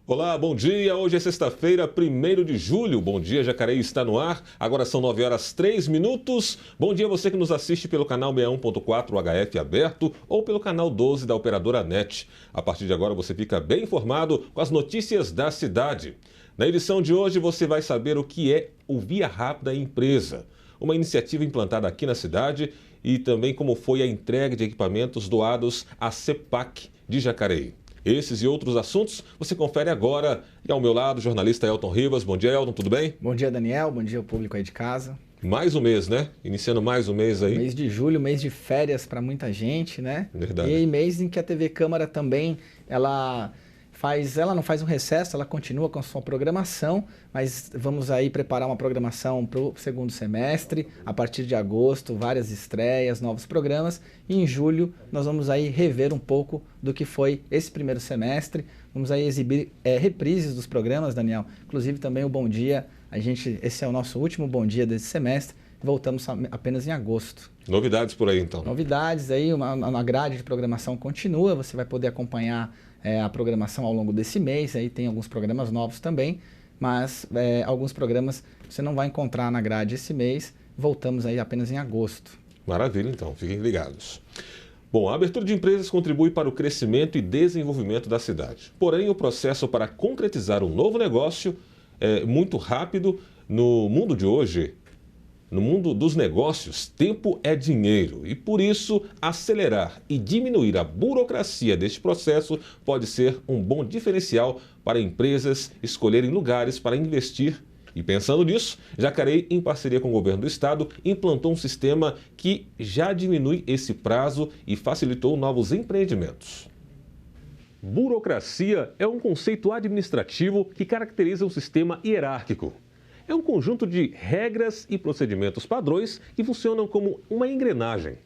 Olá, bom dia. Hoje é sexta-feira, 1º de julho. Bom dia, Jacareí está no ar. Agora são 9h03. Bom dia você que nos assiste pelo canal 61.4 HF aberto ou pelo canal 12 da operadora NET. A partir de agora você fica bem informado com as notícias da cidade. Na edição de hoje você vai saber o que é o Via Rápida Empresa, uma iniciativa implantada aqui na cidade, e também como foi a entrega de equipamentos doados à CEPAC de Jacareí. Esses e outros assuntos você confere agora. E ao meu lado, o jornalista Elton Rivas. Bom dia, Elton, tudo bem? Bom dia, Daniel. Bom dia ao público aí de casa. Mais um mês, né? Iniciando mais um mês aí. Mês de julho, mês de férias para muita gente, né? Verdade. E mês em que a TV Câmara também, ela não faz um recesso, ela continua com a sua programação, mas vamos aí preparar uma programação para o segundo semestre. A partir de agosto, várias estreias, novos programas. E em julho nós vamos aí rever um pouco do que foi esse primeiro semestre. Vamos aí exibir reprises dos programas, Daniel. Inclusive também o Bom Dia. Esse é o nosso último Bom Dia desse semestre. Voltamos apenas em agosto. Novidades por aí, então. Novidades aí, uma grade de programação continua. Você vai poder acompanhar a programação ao longo desse mês. Aí tem alguns programas novos também, mas alguns programas você não vai encontrar na grade esse mês. Voltamos aí apenas em agosto. Maravilha, então. Fiquem ligados. Bom, a abertura de empresas contribui para o crescimento e desenvolvimento da cidade. Porém, o processo para concretizar um novo negócio é muito rápido. No mundo de hoje, no mundo dos negócios, tempo é dinheiro e, por isso, acelerar e diminuir a burocracia deste processo pode ser um bom diferencial para empresas escolherem lugares para investir. E pensando nisso, Jacareí, em parceria com o governo do estado, implantou um sistema que já diminui esse prazo e facilitou novos empreendimentos. Burocracia é um conceito administrativo que caracteriza um sistema hierárquico. É um conjunto de regras e procedimentos padrões que funcionam como uma engrenagem.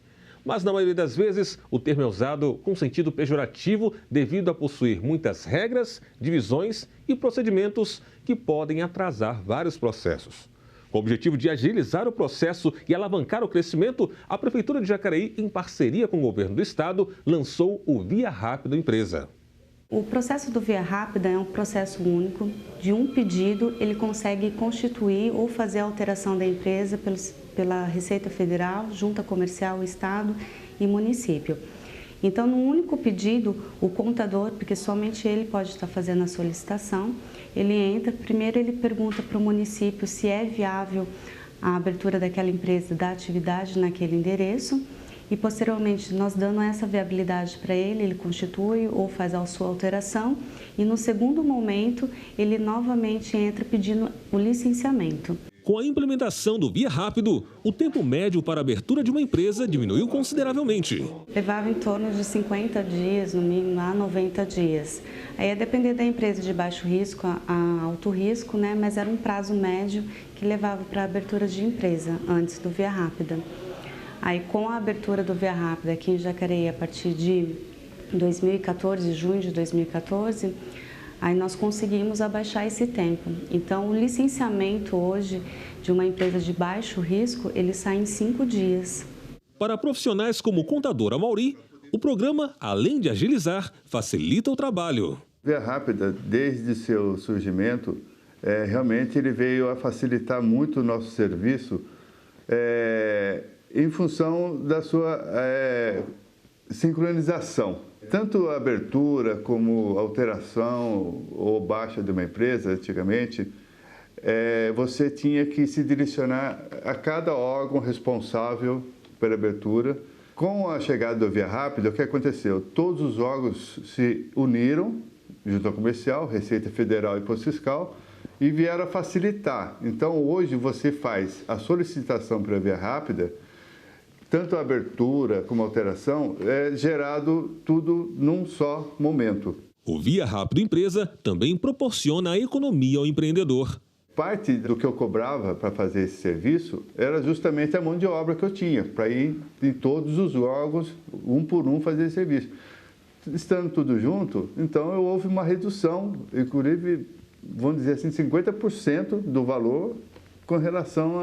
Mas, na maioria das vezes, o termo é usado com sentido pejorativo devido a possuir muitas regras, divisões e procedimentos que podem atrasar vários processos. Com o objetivo de agilizar o processo e alavancar o crescimento, a Prefeitura de Jacareí, em parceria com o governo do estado, lançou o Via Rápida Empresa. O processo do Via Rápida é um processo único. De um pedido, ele consegue constituir ou fazer a alteração da empresa pela Receita Federal, Junta Comercial, Estado e Município. Então, num único pedido, o contador, porque somente ele pode estar fazendo a solicitação, ele entra, primeiro ele pergunta para o município se é viável a abertura daquela empresa, da atividade naquele endereço. E, posteriormente, nós dando essa viabilidade para ele, ele constitui ou faz a sua alteração. E, no segundo momento, ele novamente entra pedindo o licenciamento. Com a implementação do Via Rápido, o tempo médio para a abertura de uma empresa diminuiu consideravelmente. Levava em torno de 50 dias, no mínimo, a 90 dias. Aí, a depender da empresa de baixo risco a alto risco, né? Mas era um prazo médio que levava para a abertura de empresa antes do Via Rápida. Aí, com a abertura do Via Rápida aqui em Jacareí, a partir de 2014, junho de 2014, aí nós conseguimos abaixar esse tempo. Então, o licenciamento hoje de uma empresa de baixo risco, ele sai em 5 dias. Para profissionais como o contador Amauri, o programa, além de agilizar, facilita o trabalho. Via Rápida, desde seu surgimento, realmente ele veio a facilitar muito o nosso serviço, em função da sua sincronização. Tanto a abertura como alteração ou baixa de uma empresa, antigamente, você tinha que se direcionar a cada órgão responsável pela abertura. Com a chegada do Via Rápida, o que aconteceu? Todos os órgãos se uniram, Junta Comercial, Receita Federal e Imposto Fiscal, e vieram a facilitar. Então, hoje, você faz a solicitação para a Via Rápida, tanto a abertura como a alteração, é gerado tudo num só momento. O Via Rápido Empresa também proporciona a economia ao empreendedor. Parte do que eu cobrava para fazer esse serviço era justamente a mão de obra que eu tinha, para ir em todos os órgãos, um por um, fazer esse serviço. Estando tudo junto, então houve uma redução, inclusive, vamos dizer assim, 50% do valor com relação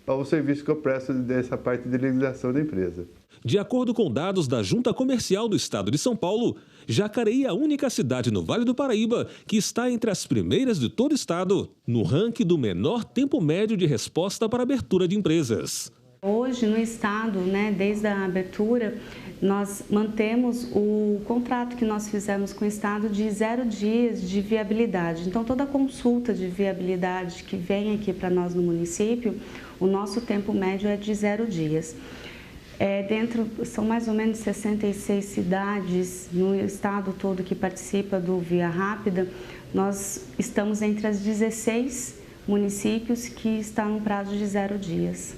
ao serviço que eu presto dessa parte de legalização da empresa. De acordo com dados da Junta Comercial do Estado de São Paulo, Jacareí é a única cidade no Vale do Paraíba que está entre as primeiras de todo o estado no ranking do menor tempo médio de resposta para abertura de empresas. Hoje, no estado, desde a abertura, nós mantemos o contrato que nós fizemos com o estado de 0 dias de viabilidade. Então, toda consulta de viabilidade que vem aqui para nós no município, o nosso tempo médio é de 0 dias. São mais ou menos 66 cidades no estado todo que participa do Via Rápida. Nós estamos entre as 16 municípios que estão no prazo de 0 dias.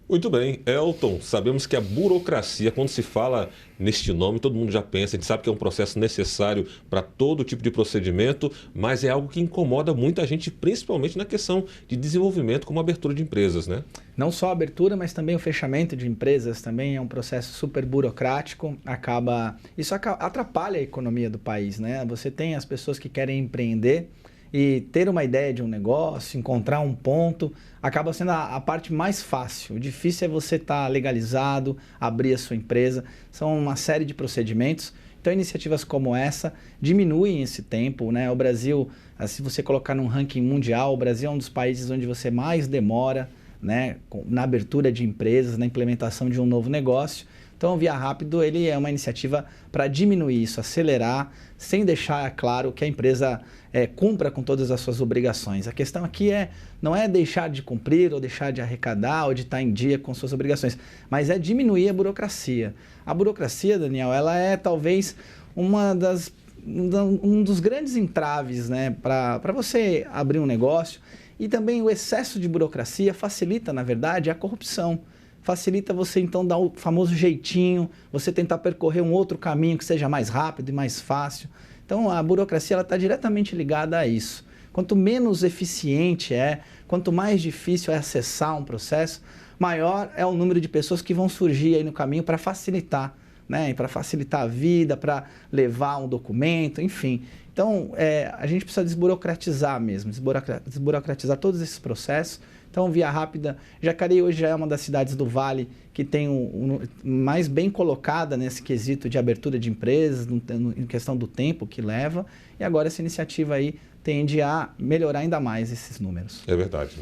Muito bem. Elton, sabemos que a burocracia, quando se fala neste nome, todo mundo já pensa, a gente sabe que é um processo necessário para todo tipo de procedimento, mas é algo que incomoda muita gente, principalmente na questão de desenvolvimento, como a abertura de empresas, né? Não só a abertura, mas também o fechamento de empresas também é um processo super burocrático. Isso atrapalha a economia do país, né? Você tem as pessoas que querem empreender e ter uma ideia de um negócio, encontrar um ponto, acaba sendo a parte mais fácil. O difícil é você estar legalizado, abrir a sua empresa. São uma série de procedimentos. Então, iniciativas como essa diminuem esse tempo, né? O Brasil, se você colocar num ranking mundial, o Brasil é um dos países onde você mais demora, né, na abertura de empresas, na implementação de um novo negócio. Então, o Via Rápido ele é uma iniciativa para diminuir isso, acelerar, sem deixar claro que a empresa cumpra com todas as suas obrigações. A questão aqui não é deixar de cumprir, ou deixar de arrecadar, ou de estar em dia com suas obrigações, mas é diminuir a burocracia. A burocracia, Daniel, ela é talvez um dos grandes entraves, né, para você abrir um negócio. E também o excesso de burocracia facilita, na verdade, a corrupção. Facilita você, então, dar o famoso jeitinho, você tentar percorrer um outro caminho que seja mais rápido e mais fácil. Então, a burocracia está diretamente ligada a isso. Quanto menos eficiente quanto mais difícil é acessar um processo, maior é o número de pessoas que vão surgir aí no caminho para facilitar, né? Para facilitar a vida, para levar um documento, enfim. Então, a gente precisa desburocratizar mesmo, desburocratizar todos esses processos. Então, Via Rápida, Jacareí hoje já é uma das cidades do Vale que tem mais bem colocada nesse quesito de abertura de empresas, em questão do tempo que leva. E agora essa iniciativa aí tende a melhorar ainda mais esses números. É verdade.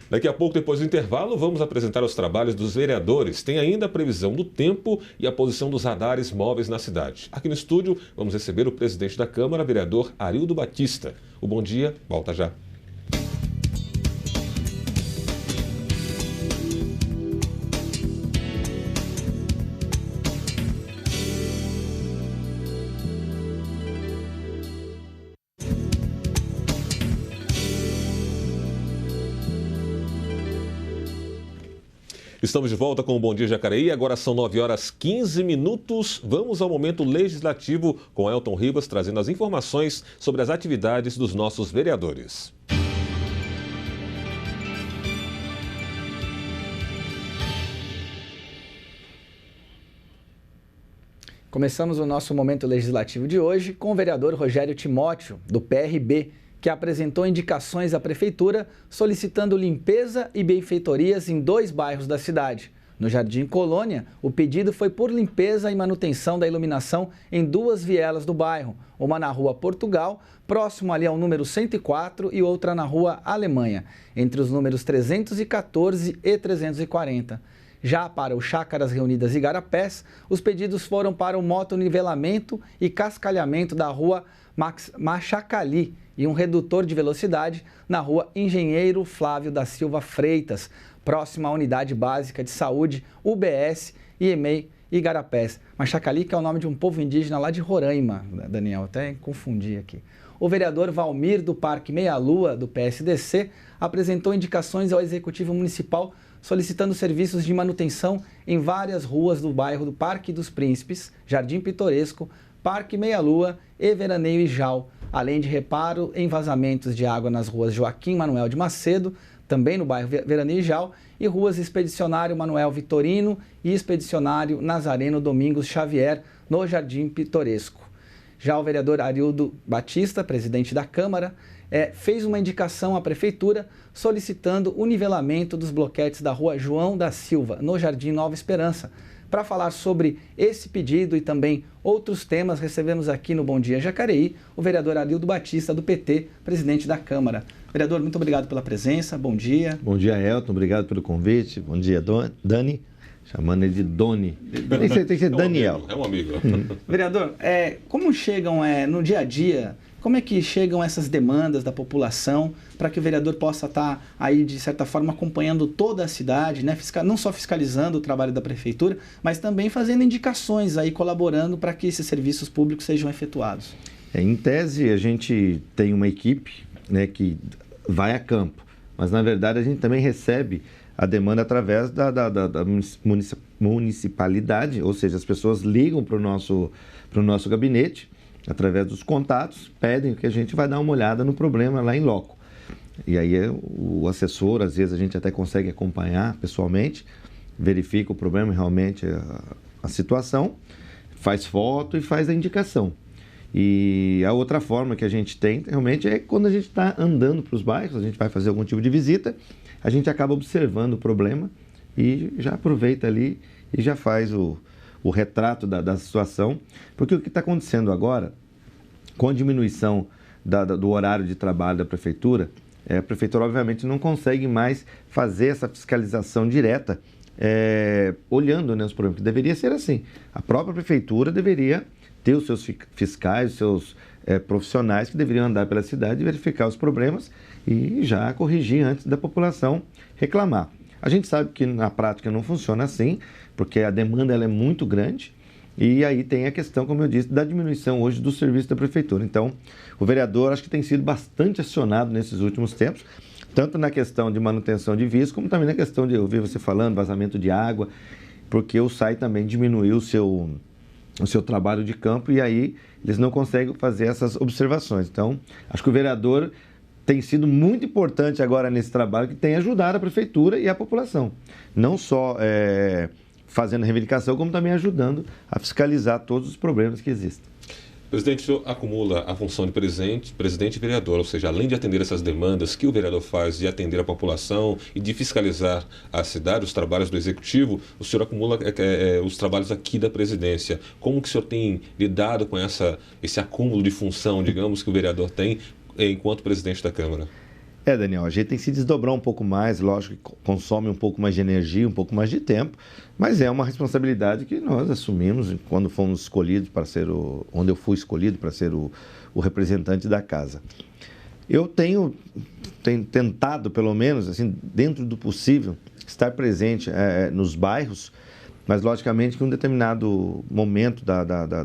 Daqui a pouco, depois do intervalo, vamos apresentar os trabalhos dos vereadores. Tem ainda a previsão do tempo e a posição dos radares móveis na cidade. Aqui no estúdio, vamos receber o presidente da Câmara, vereador Arildo Batista. O Bom Dia volta já. Estamos de volta com o Bom Dia Jacareí, agora são 9h15. Vamos ao momento legislativo com Elton Ribas trazendo as informações sobre as atividades dos nossos vereadores. Começamos o nosso momento legislativo de hoje com o vereador Rogério Timóteo, do PRB, que apresentou indicações à Prefeitura solicitando limpeza e benfeitorias em 2 bairros da cidade. No Jardim Colônia, o pedido foi por limpeza e manutenção da iluminação em 2 vielas do bairro, uma na Rua Portugal, próximo ali ao número 104, e outra na Rua Alemanha, entre os números 314 e 340. Já para o Chácaras Reunidas Igarapés, os pedidos foram para o motonivelamento e cascalhamento da Rua Machacali e um redutor de velocidade na Rua Engenheiro Flávio da Silva Freitas, próxima à Unidade Básica de Saúde, UBS e EMEI Igarapés. Machacali, que é o nome de um povo indígena lá de Roraima, Daniel, até confundi aqui. O vereador Valmir, do Parque Meia Lua, do PSDC, apresentou indicações ao Executivo Municipal solicitando serviços de manutenção em várias ruas do bairro do Parque dos Príncipes, Jardim Pitoresco, Parque Meia Lua e Veraneio Ijau, além de reparo em vazamentos de água nas ruas Joaquim Manuel de Macedo, também no bairro Veraneio Ijau, e ruas Expedicionário Manuel Vitorino e Expedicionário Nazareno Domingos Xavier, no Jardim Pitoresco. Já o vereador Arildo Batista, presidente da Câmara, fez uma indicação à Prefeitura solicitando o nivelamento dos bloquetes da Rua João da Silva, no Jardim Nova Esperança, Para falar sobre esse pedido e também outros temas, recebemos aqui no Bom Dia Jacareí o vereador Arildo Batista, do PT, presidente da Câmara. Vereador, muito obrigado pela presença, bom dia. Bom dia, Elton, obrigado pelo convite. Bom dia, Dani, chamando ele de Doni. Tem que ser Daniel. É um amigo. Vereador, como chegam no dia a dia, como é que chegam essas demandas da população para que o vereador possa estar aí, de certa forma, acompanhando toda a cidade, né? Não só fiscalizando o trabalho da prefeitura, mas também fazendo indicações, aí, colaborando para que esses serviços públicos sejam efetuados? Em tese, a gente tem uma equipe, né, que vai a campo, mas na verdade a gente também recebe a demanda através da municipalidade, ou seja, as pessoas ligam para o nosso gabinete, através dos contatos, pedem que a gente vai dar uma olhada no problema lá em loco. E aí o assessor, às vezes a gente até consegue acompanhar pessoalmente, verifica o problema, realmente a situação, faz foto e faz a indicação. E a outra forma que a gente tem realmente é quando a gente está andando para os bairros, a gente vai fazer algum tipo de visita, a gente acaba observando o problema e já aproveita ali e já faz o retrato da situação, porque o que está acontecendo agora, com a diminuição do horário de trabalho da prefeitura, a prefeitura obviamente não consegue mais fazer essa fiscalização direta, olhando, né, os problemas, que deveria ser assim. A própria prefeitura deveria ter os seus fiscais, os seus profissionais que deveriam andar pela cidade e verificar os problemas e já corrigir antes da população reclamar. A gente sabe que na prática não funciona assim, porque a demanda ela é muito grande e aí tem a questão, como eu disse, da diminuição hoje do serviço da prefeitura. Então, o vereador acho que tem sido bastante acionado nesses últimos tempos, tanto na questão de manutenção de vias, como também na questão de, eu vi você falando, vazamento de água, porque o SAI também diminuiu o seu trabalho de campo e aí eles não conseguem fazer essas observações. Então, acho que o vereador tem sido muito importante agora nesse trabalho, que tem ajudado a prefeitura e a população. Não só fazendo reivindicação, como também ajudando a fiscalizar todos os problemas que existem. Presidente, o senhor acumula a função de presidente e vereador, ou seja, além de atender essas demandas que o vereador faz de atender a população e de fiscalizar a cidade, os trabalhos do executivo, o senhor acumula os trabalhos aqui da presidência. Como que o senhor tem lidado com esse acúmulo de função, digamos, que o vereador tem enquanto presidente da Câmara? Daniel, a gente tem que se desdobrar um pouco mais, lógico que consome um pouco mais de energia, um pouco mais de tempo, mas é uma responsabilidade que nós assumimos quando fomos escolhidos para ser onde eu fui escolhido para ser o representante da casa. Eu tenho tentado, pelo menos, assim, dentro do possível, estar presente nos bairros, mas logicamente que em um determinado momento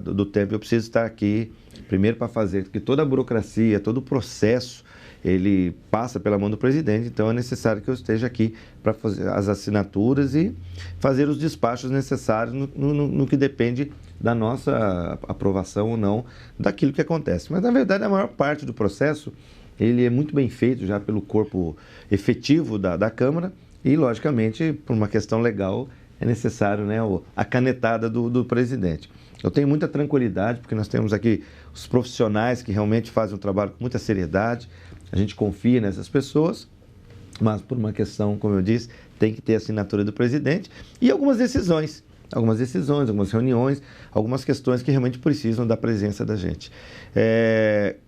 do tempo eu preciso estar aqui, primeiro para fazer, porque toda a burocracia, todo o processo, ele passa pela mão do presidente, então é necessário que eu esteja aqui para fazer as assinaturas e fazer os despachos necessários no que depende da nossa aprovação ou não daquilo que acontece. Mas, na verdade, a maior parte do processo, ele é muito bem feito já pelo corpo efetivo da Câmara e, logicamente, por uma questão legal, é necessário, né, a canetada do presidente. Eu tenho muita tranquilidade, porque nós temos aqui os profissionais que realmente fazem um trabalho com muita seriedade, a gente confia nessas pessoas, mas por uma questão, como eu disse, tem que ter a assinatura do presidente e algumas decisões, algumas reuniões, algumas questões que realmente precisam da presença da gente.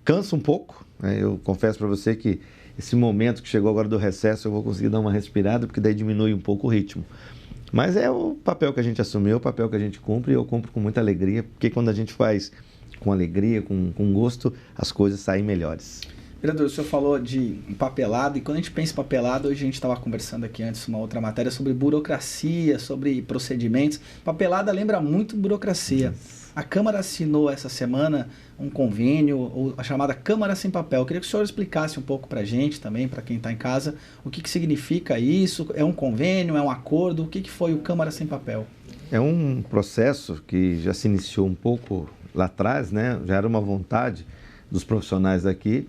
Cansa um pouco, né? Eu confesso para você que esse momento que chegou agora do recesso, eu vou conseguir dar uma respirada, porque daí diminui um pouco o ritmo. Mas é o papel que a gente assumiu, o papel que a gente cumpre, e eu cumpro com muita alegria, porque quando a gente faz com alegria, com gosto, as coisas saem melhores. Vereador, o senhor falou de papelada, e quando a gente pensa em papelada, hoje a gente estava conversando aqui antes, uma outra matéria, sobre burocracia, sobre procedimentos. Papelada lembra muito burocracia. A Câmara assinou essa semana um convênio, a chamada Câmara Sem Papel. Eu queria que o senhor explicasse um pouco para a gente também, para quem está em casa, o que significa isso, é um convênio, é um acordo, o que foi o Câmara Sem Papel? É um processo que já se iniciou um pouco lá atrás, né? Já era uma vontade dos profissionais daqui.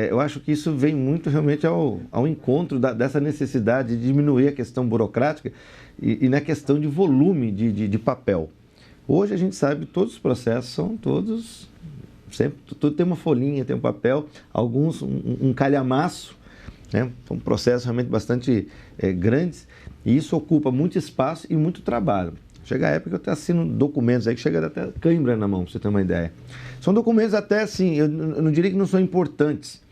Eu acho que isso vem muito realmente ao encontro dessa necessidade de diminuir a questão burocrática e na questão de volume de papel. Hoje a gente sabe que todos os processos são todos, sempre, tudo tem uma folhinha, tem um papel, alguns um calhamaço, né? São processos realmente bastante grandes e isso ocupa muito espaço e muito trabalho. Chega a época que eu até assino documentos aí que chega até cãibra na mão, pra você ter uma ideia. São documentos até assim, eu não diria que não são importantes,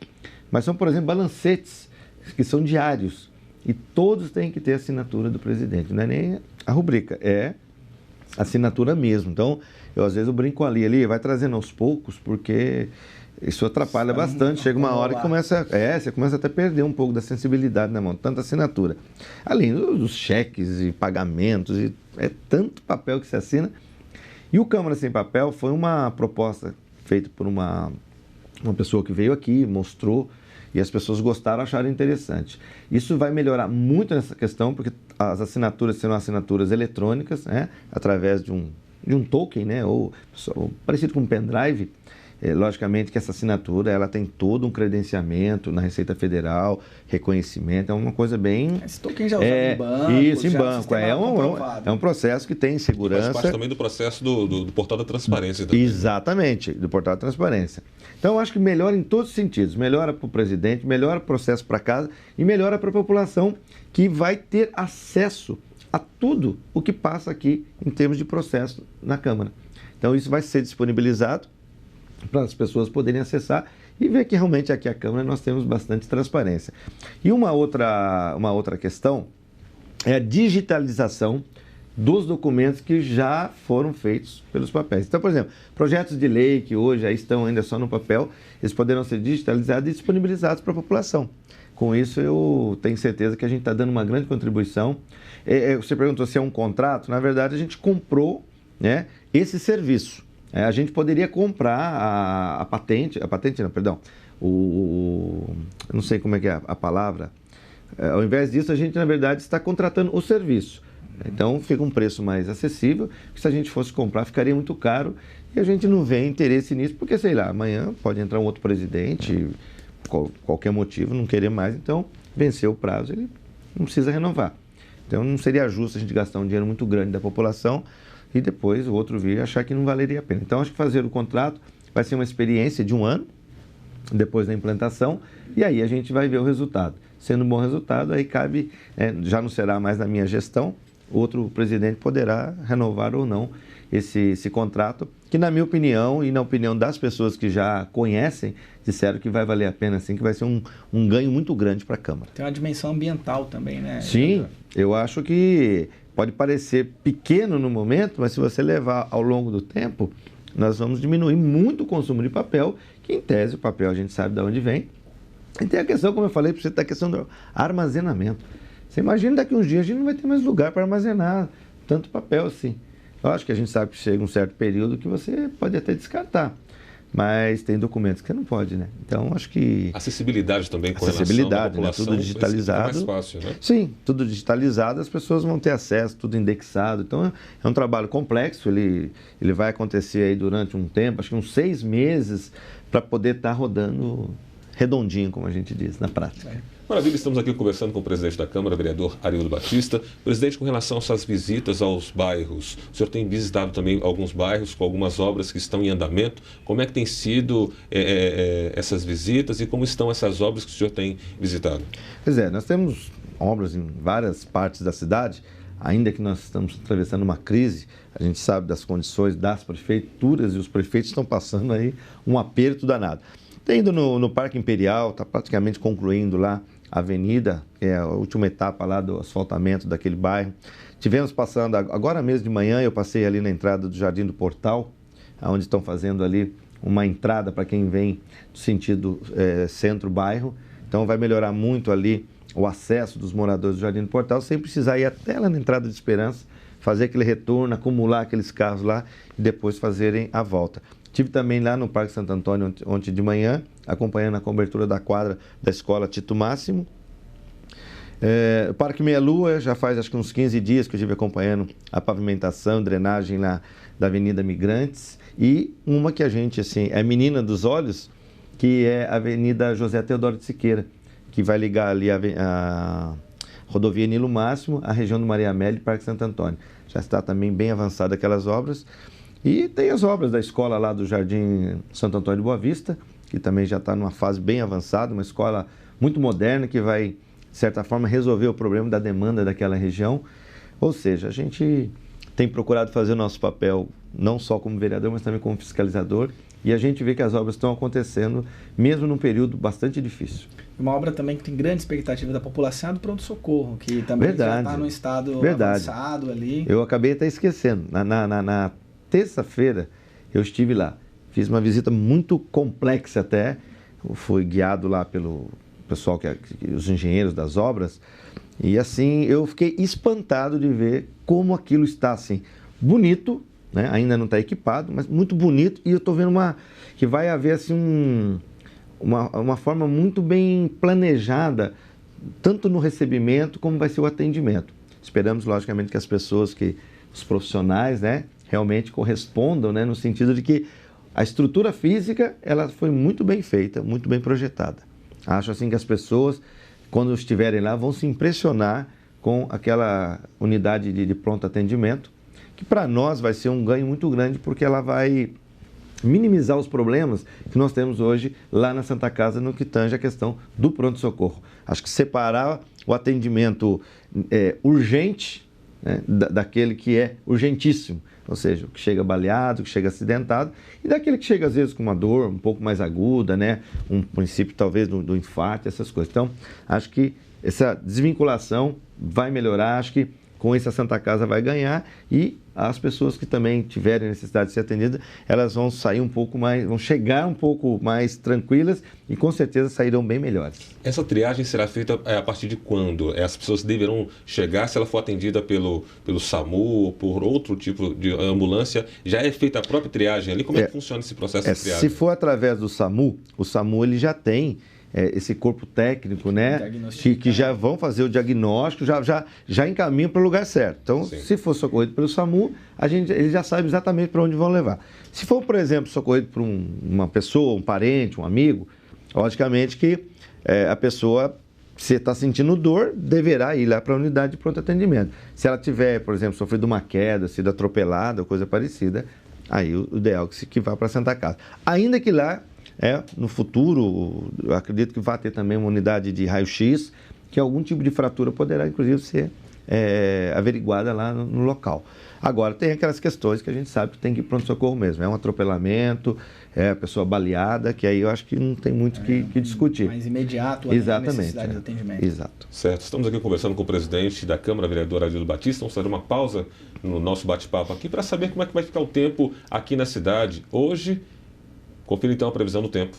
mas são, por exemplo, balancetes que são diários. E todos têm que ter a assinatura do presidente. Não é nem a rubrica, é assinatura mesmo. Então, às vezes eu brinco ali, vai trazendo aos poucos, porque isso atrapalha bastante. Chega uma hora que você começa até a perder um pouco da sensibilidade na mão, tanta assinatura. Além dos cheques e pagamentos, é tanto papel que se assina. E o Câmara Sem Papel foi uma proposta feita por uma pessoa que veio aqui, mostrou, e as pessoas gostaram, acharam interessante. Isso vai melhorar muito nessa questão, porque as assinaturas serão assinaturas eletrônicas, né, através de um token, né, ou parecido com um pendrive. Logicamente que essa assinatura ela tem todo um credenciamento na Receita Federal, reconhecimento, é uma coisa bem... Esse token já usa em banco. Isso, em banco. É um processo que tem segurança. Faz parte também do processo do Portal da Transparência. Também. Exatamente, do Portal da Transparência. Então, eu acho que melhora em todos os sentidos. Melhora para o presidente, melhora o processo para casa e melhora para a população que vai ter acesso a tudo o que passa aqui em termos de processo na Câmara. Então, isso vai ser disponibilizado para as pessoas poderem acessar e ver que realmente aqui a Câmara nós temos bastante transparência. E uma outra questão é a digitalização dos documentos que já foram feitos pelos papéis. Então, por exemplo, projetos de lei que hoje aí estão ainda só no papel, eles poderão ser digitalizados e disponibilizados para a população. Com isso, eu tenho certeza que a gente está dando uma grande contribuição. Você perguntou se é um contrato. Na verdade, a gente comprou, né, esse serviço. A gente poderia comprar a patente não, perdão, eu não sei como é que é a palavra. Ao invés disso, a gente, na verdade, está contratando o serviço. Então, fica um preço mais acessível, que se a gente fosse comprar, ficaria muito caro, e a gente não vê interesse nisso, porque, sei lá, amanhã pode entrar um outro presidente, qualquer motivo, não querer mais, então, venceu o prazo, ele não precisa renovar. Então, não seria justo a gente gastar um dinheiro muito grande da população, e depois o outro vir achar que não valeria a pena. Então, acho que fazer o contrato vai ser uma experiência de 1 ano, depois da implantação, e aí a gente vai ver o resultado. Sendo um bom resultado, aí cabe, já não será mais na minha gestão, outro presidente poderá renovar ou não esse contrato, que na minha opinião e na opinião das pessoas que já conhecem, disseram que vai valer a pena sim, que vai ser um ganho muito grande para a Câmara. Tem uma dimensão ambiental também, né? Sim, eu acho que pode parecer pequeno no momento, mas se você levar ao longo do tempo, nós vamos diminuir muito o consumo de papel, que em tese o papel a gente sabe de onde vem. E tem a questão, como eu falei para você, da questão do armazenamento. Você imagina daqui a uns dias a gente não vai ter mais lugar para armazenar tanto papel assim. Eu acho que a gente sabe que chega um certo período que você pode até descartar, mas tem documentos que você não pode, né? Então, acho que... Acessibilidade também com relação à população, né? Tudo digitalizado. É mais fácil, né? Sim, tudo digitalizado, as pessoas vão ter acesso, tudo indexado. Então, é um trabalho complexo, ele vai acontecer aí durante um tempo, acho que uns 6 meses, para poder estar rodando redondinho, como a gente diz, na prática. Maravilha, estamos aqui conversando com o presidente da Câmara, vereador Arildo Batista. Presidente, com relação a essas visitas aos bairros, o senhor tem visitado também alguns bairros com algumas obras que estão em andamento. Como é que tem sido essas visitas e como estão essas obras que o senhor tem visitado? Pois é, nós temos obras em várias partes da cidade, ainda que nós estamos atravessando uma crise, a gente sabe das condições das prefeituras e os prefeitos estão passando aí um aperto danado. Tem ido no Parque Imperial, está praticamente concluindo lá a avenida, que é a última etapa lá do asfaltamento daquele bairro. Tivemos passando, agora mesmo de manhã, eu passei ali na entrada do Jardim do Portal, onde estão fazendo ali uma entrada para quem vem do sentido centro-bairro. Então vai melhorar muito ali o acesso dos moradores do Jardim do Portal, sem precisar ir até lá na entrada de Esperança, fazer aquele retorno, acumular aqueles carros lá e depois fazerem a volta. Estive também lá no Parque Santo Antônio ontem de manhã, acompanhando a cobertura da quadra da Escola Tito Máximo. O Parque Meia Lua, já faz acho que uns 15 dias que eu estive acompanhando a pavimentação, drenagem lá da Avenida Migrantes. E uma que a gente, assim, é menina dos olhos, que é a Avenida José Teodoro de Siqueira, que vai ligar ali a rodovia Nilo Máximo, a região do Maria Amélia e Parque Santo Antônio. Já está também bem avançada aquelas obras. E tem as obras da escola lá do Jardim Santo Antônio de Boa Vista, que também já está numa fase bem avançada, uma escola muito moderna que vai, de certa forma, resolver o problema da demanda daquela região. Ou seja, a gente tem procurado fazer o nosso papel, não só como vereador, mas também como fiscalizador, e a gente vê que as obras estão acontecendo, mesmo num período bastante difícil. Uma obra também que tem grande expectativa da população é do pronto-socorro, que também já está no estado avançado ali. Eu acabei até esquecendo. Na terça-feira eu estive lá. Fiz uma visita muito complexa até. Fui guiado lá pelo pessoal, os engenheiros das obras. E assim, eu fiquei espantado de ver como aquilo está assim, bonito, né? Ainda não está equipado, mas muito bonito. E eu estou vendo que vai haver assim uma forma muito bem planejada, tanto no recebimento como vai ser o atendimento. Esperamos, logicamente, que as pessoas, os profissionais, né, realmente correspondam, né, no sentido de que a estrutura física ela foi muito bem feita, muito bem projetada. Acho assim que as pessoas, quando estiverem lá, vão se impressionar com aquela unidade de pronto atendimento, que para nós vai ser um ganho muito grande, porque ela vai minimizar os problemas que nós temos hoje lá na Santa Casa no que tange a questão do pronto-socorro. Acho que separar o atendimento urgente, né, daquele que é urgentíssimo, ou seja, o que chega baleado, o que chega acidentado, e daquele que chega às vezes com uma dor um pouco mais aguda, né, um princípio talvez do infarto, essas coisas. Então, acho que essa desvinculação vai melhorar, acho que com isso a Santa Casa vai ganhar, e as pessoas que também tiverem necessidade de ser atendidas, elas vão sair um pouco mais, vão chegar um pouco mais tranquilas e com certeza sairão bem melhores. Essa triagem será feita a partir de quando? As pessoas deverão chegar, se ela for atendida pelo SAMU ou por outro tipo de ambulância, já é feita a própria triagem ali? Como é que funciona esse processo de triagem? Se for através do SAMU, o SAMU ele já tem esse corpo técnico, né, que já vão fazer o diagnóstico, já encaminham para o lugar certo. Então, sim, se for socorrido pelo SAMU, ele já sabe exatamente para onde vão levar. Se for, por exemplo, socorrido por uma pessoa, um parente, um amigo, logicamente que a pessoa, se está sentindo dor, deverá ir lá para a unidade de pronto atendimento. Se ela tiver, por exemplo, sofrido uma queda, sido atropelada ou coisa parecida, aí o ideal é que vá para a Santa Casa. Ainda que lá, no futuro, eu acredito que vai ter também uma unidade de raio-x, que algum tipo de fratura poderá, inclusive, ser averiguada lá no local. Agora, tem aquelas questões que a gente sabe que tem que ir pronto-socorro mesmo. É um atropelamento, a pessoa baleada, que aí eu acho que não tem muito que discutir. Mais imediato, a necessidade de atendimento. Exato. Certo. Estamos aqui conversando com o presidente da Câmara, vereador Adildo Batista. Vamos fazer uma pausa no nosso bate-papo aqui para saber como é que vai ficar o tempo aqui na cidade hoje. Confira então a previsão do tempo.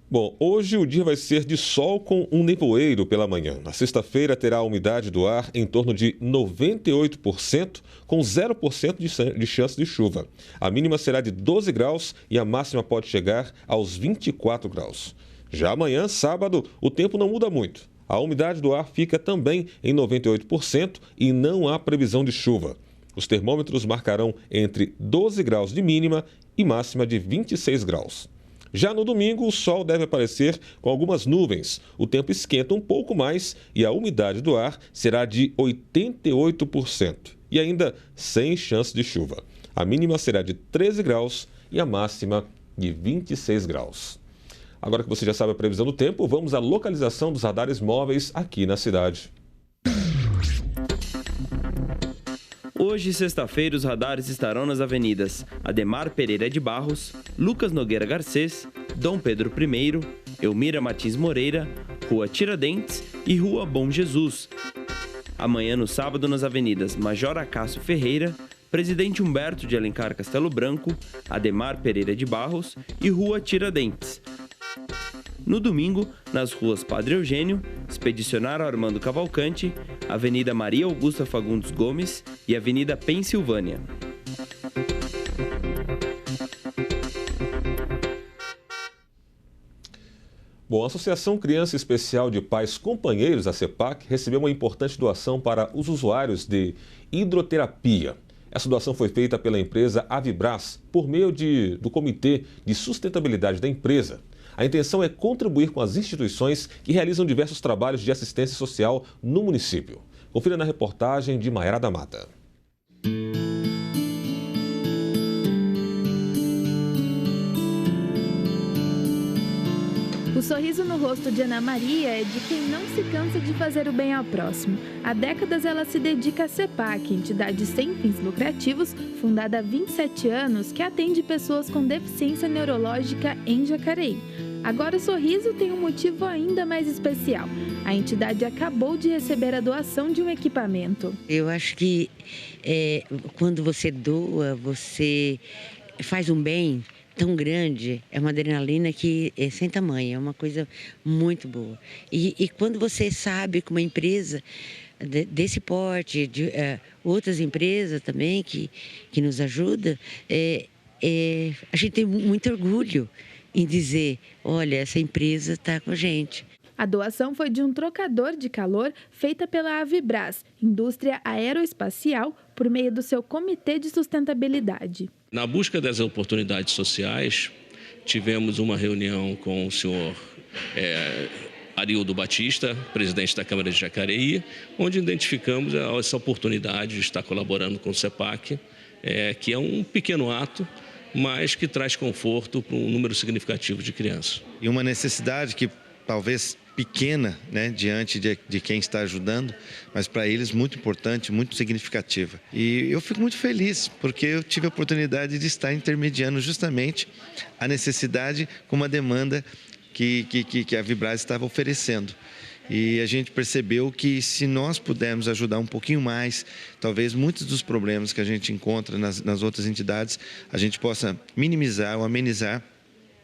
Bom, hoje o dia vai ser de sol com um nevoeiro pela manhã. Na sexta-feira terá a umidade do ar em torno de 98%, com 0% de chance de chuva. A mínima será de 12 graus e a máxima pode chegar aos 24 graus. Já amanhã, sábado, o tempo não muda muito. A umidade do ar fica também em 98% e não há previsão de chuva. Os termômetros marcarão entre 12 graus de mínima e máxima de 26 graus. Já no domingo, o sol deve aparecer com algumas nuvens. O tempo esquenta um pouco mais e a umidade do ar será de 88% e ainda sem chance de chuva. A mínima será de 13 graus e a máxima de 26 graus. Agora que você já sabe a previsão do tempo, vamos à localização dos radares móveis aqui na cidade. Hoje, sexta-feira, os radares estarão nas avenidas Ademar Pereira de Barros, Lucas Nogueira Garcês, Dom Pedro I, Elmira Martins Moreira, Rua Tiradentes e Rua Bom Jesus. Amanhã, no sábado, nas avenidas Major Acácio Ferreira, Presidente Humberto de Alencar Castelo Branco, Ademar Pereira de Barros e Rua Tiradentes. No domingo, nas ruas Padre Eugênio, Expedicionário Armando Cavalcante, Avenida Maria Augusta Fagundes Gomes e Avenida Pensilvânia. Bom, a Associação Criança Especial de Pais Companheiros, a CEPAC, recebeu uma importante doação para os usuários de hidroterapia. Essa doação foi feita pela empresa Avibras, por meio do Comitê de Sustentabilidade da empresa. A intenção é contribuir com as instituições que realizam diversos trabalhos de assistência social no município. Confira na reportagem de Maiara da Mata. O sorriso no rosto de Ana Maria é de quem não se cansa de fazer o bem ao próximo. Há décadas ela se dedica à CEPAC, entidade sem fins lucrativos, fundada há 27 anos, que atende pessoas com deficiência neurológica em Jacareí. Agora o sorriso tem um motivo ainda mais especial. A entidade acabou de receber a doação de um equipamento. Eu acho que quando você doa, você faz um bem tão grande, é uma adrenalina que é sem tamanho, é uma coisa muito boa. E quando você sabe que uma empresa desse porte, de outras empresas também que nos ajudam, a gente tem muito orgulho em dizer, olha, essa empresa está com a gente. A doação foi de um trocador de calor feita pela Avibras, indústria aeroespacial, por meio do seu Comitê de Sustentabilidade. Na busca das oportunidades sociais, tivemos uma reunião com o senhor Arildo Batista, presidente da Câmara de Jacareí, onde identificamos essa oportunidade de estar colaborando com o CEPAC, que é um pequeno ato, mas que traz conforto para um número significativo de crianças. E uma necessidade que talvez pequena, né, diante de quem está ajudando, mas para eles muito importante, muito significativa. E eu fico muito feliz, porque eu tive a oportunidade de estar intermediando justamente a necessidade com uma demanda que a Vibras estava oferecendo. E a gente percebeu que se nós pudermos ajudar um pouquinho mais, talvez muitos dos problemas que a gente encontra nas outras entidades, a gente possa minimizar ou amenizar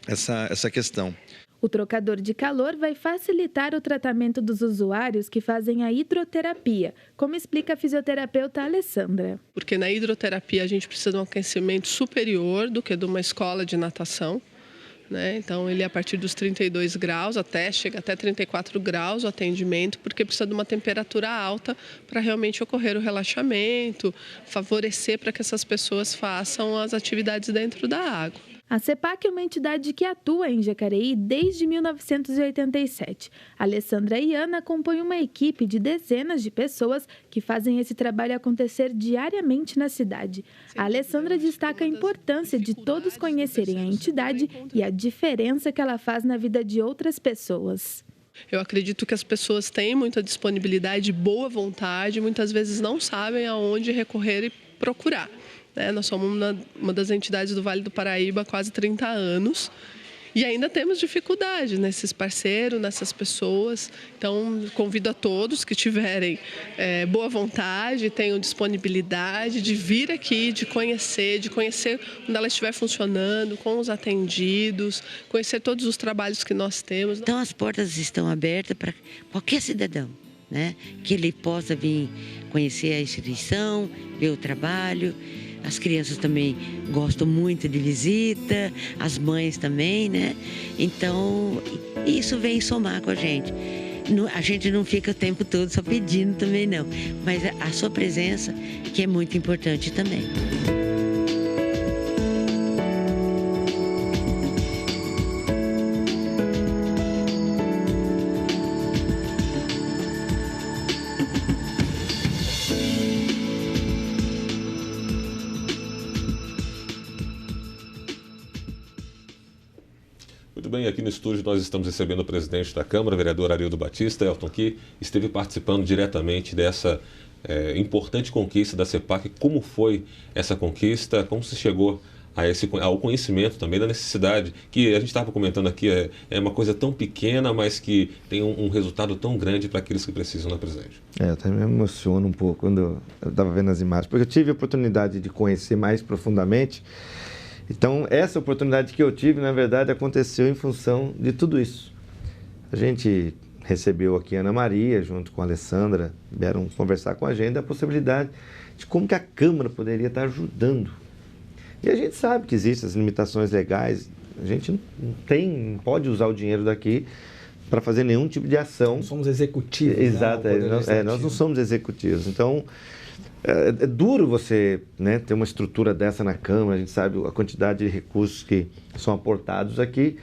essa questão. O trocador de calor vai facilitar o tratamento dos usuários que fazem a hidroterapia, como explica a fisioterapeuta Alessandra. Porque na hidroterapia a gente precisa de um aquecimento superior do que de uma escola de natação, né? Então ele é a partir dos 32 graus, chega até 34 graus o atendimento, porque precisa de uma temperatura alta para realmente ocorrer o relaxamento, favorecer para que essas pessoas façam as atividades dentro da água. A CEPAC é uma entidade que atua em Jacareí desde 1987. Alessandra e Ana compõem uma equipe de dezenas de pessoas que fazem esse trabalho acontecer diariamente na cidade. A Alessandra destaca a importância de todos conhecerem a entidade e a diferença que ela faz na vida de outras pessoas. Eu acredito que as pessoas têm muita disponibilidade, boa vontade, muitas vezes não sabem aonde recorrer e procurar. Nós somos uma das entidades do Vale do Paraíba há quase 30 anos e ainda temos dificuldade nesses parceiros, nessas pessoas. Então, convido a todos que tiverem boa vontade, tenham disponibilidade de vir aqui, de conhecer onde ela estiver funcionando, com os atendidos, conhecer todos os trabalhos que nós temos. Então, as portas estão abertas para qualquer cidadão, né? Que ele possa vir conhecer a instituição, ver o trabalho. As crianças também gostam muito de visita, as mães também, né? Então, isso vem somar com a gente. A gente não fica o tempo todo só pedindo também, não. Mas a sua presença, que é muito importante também. Muito bem, aqui no estúdio nós estamos recebendo o presidente da Câmara, vereador Arildo Batista, Elton, que esteve participando diretamente dessa importante conquista da CEPAC. Como foi essa conquista? Como se chegou ao conhecimento também da necessidade, que a gente estava comentando aqui, é uma coisa tão pequena, mas que tem um resultado tão grande para aqueles que precisam, né, presidente? Eu até me emociono um pouco quando eu estava vendo as imagens, porque eu tive a oportunidade de conhecer mais profundamente. Então, essa oportunidade que eu tive, na verdade, aconteceu em função de tudo isso. A gente recebeu aqui a Ana Maria, junto com a Alessandra, vieram conversar com a gente a possibilidade de como que a Câmara poderia estar ajudando. E a gente sabe que existem as limitações legais, a gente não pode usar o dinheiro daqui para fazer nenhum tipo de ação. Não somos executivos. Exato, né? Nós não somos executivos. Então, é duro você, né, ter uma estrutura dessa na Câmara, a gente sabe a quantidade de recursos que são aportados aqui,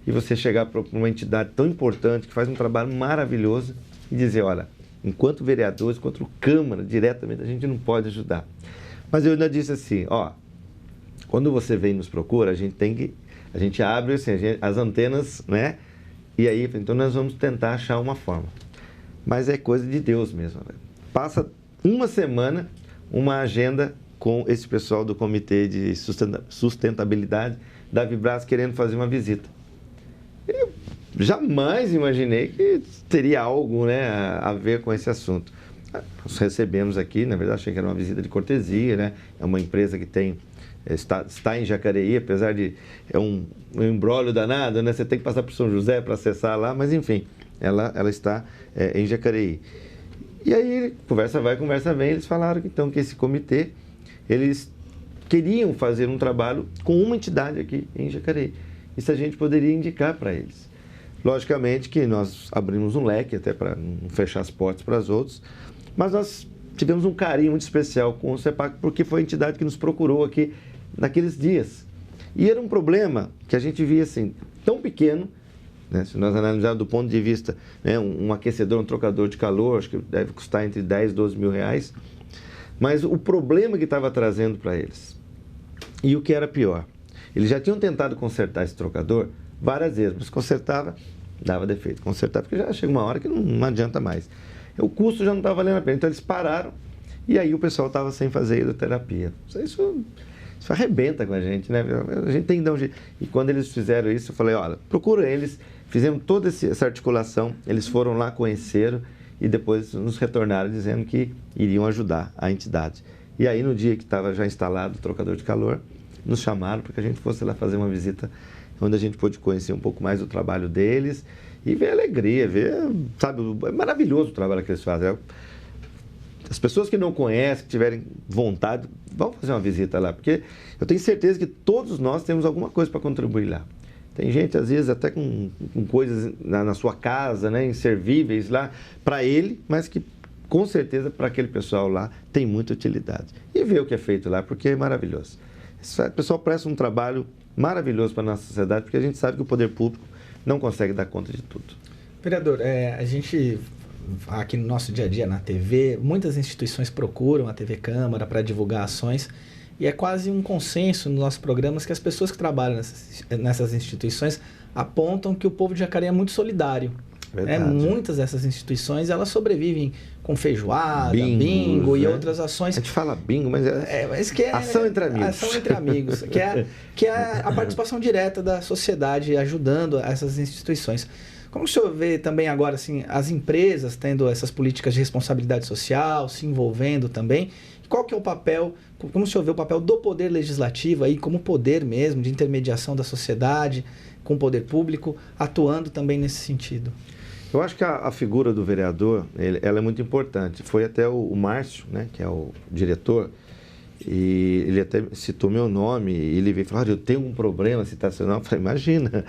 e você chegar para uma entidade tão importante, que faz um trabalho maravilhoso, e dizer, olha, enquanto vereadores, enquanto Câmara, diretamente, a gente não pode ajudar. Mas eu ainda disse assim, quando você vem e nos procura, a gente abre assim, as antenas, né, E aí, então nós vamos tentar achar uma forma. Mas é coisa de Deus mesmo. Passa uma semana, uma agenda com esse pessoal do Comitê de Sustentabilidade da Vibras querendo fazer uma visita. Eu jamais imaginei que teria algo, né, a ver com esse assunto. Nós recebemos aqui, na verdade achei que era uma visita de cortesia, né? É uma empresa que está em Jacareí, apesar de é um imbróglio danado, né? Você tem que passar por São José para acessar lá, mas enfim, ela está em Jacareí. E aí, conversa vai, conversa vem, eles falaram então que esse comitê, eles queriam fazer um trabalho com uma entidade aqui em Jacareí. Isso a gente poderia indicar para eles. Logicamente que nós abrimos um leque até para não fechar as portas para os outros, mas nós tivemos um carinho muito especial com o CEPAC, porque foi a entidade que nos procurou aqui naqueles dias. E era um problema que a gente via assim, tão pequeno, né? Se nós analisarmos do ponto de vista, né, um aquecedor, um trocador de calor, acho que deve custar entre 10 e 12 mil reais, mas o problema que estava trazendo para eles, e o que era pior, eles já tinham tentado consertar esse trocador várias vezes, mas consertava, dava defeito, consertava, porque já chega uma hora que não adianta mais. O custo já não estava valendo a pena, então eles pararam e aí o pessoal estava sem fazer hidroterapia. Isso arrebenta com a gente, né? A gente tem que dar um jeito. E quando eles fizeram isso, eu falei, olha, procura eles, fizemos toda essa articulação, eles foram lá, conheceram e depois nos retornaram dizendo que iriam ajudar a entidade. E aí no dia que estava já instalado o trocador de calor, nos chamaram para que a gente fosse lá fazer uma visita onde a gente pôde conhecer um pouco mais do trabalho deles e ver a alegria, sabe, é maravilhoso o trabalho que eles fazem. As pessoas que não conhecem, que tiverem vontade, vão fazer uma visita lá, porque eu tenho certeza que todos nós temos alguma coisa para contribuir lá. Tem gente, às vezes, até com coisas na sua casa, né, inservíveis lá, para ele, mas que, com certeza, para aquele pessoal lá, tem muita utilidade. E ver o que é feito lá, porque é maravilhoso. O pessoal presta um trabalho maravilhoso para a nossa sociedade, porque a gente sabe que o poder público não consegue dar conta de tudo. Vereador, a gente, aqui no nosso dia a dia na TV, muitas instituições procuram a TV Câmara para divulgar ações e é quase um consenso nos nossos programas que as pessoas que trabalham nessas instituições apontam que o povo de Jacareí é muito solidário. Muitas dessas instituições, elas sobrevivem com feijoada, bingo e outras ações. A gente fala bingo, mas ação entre amigos. Ação entre amigos, que é a participação direta da sociedade ajudando essas instituições. Como o senhor vê também agora assim, as empresas tendo essas políticas de responsabilidade social, se envolvendo também? Qual que é o papel, como o senhor vê o papel do poder legislativo aí, como poder mesmo de intermediação da sociedade com o poder público, atuando também nesse sentido? Eu acho que a figura do vereador, ela é muito importante. Foi até o Márcio, né, que é o diretor, e ele até citou meu nome, e ele veio falar, eu tenho um problema citacional. Eu falei, imagina,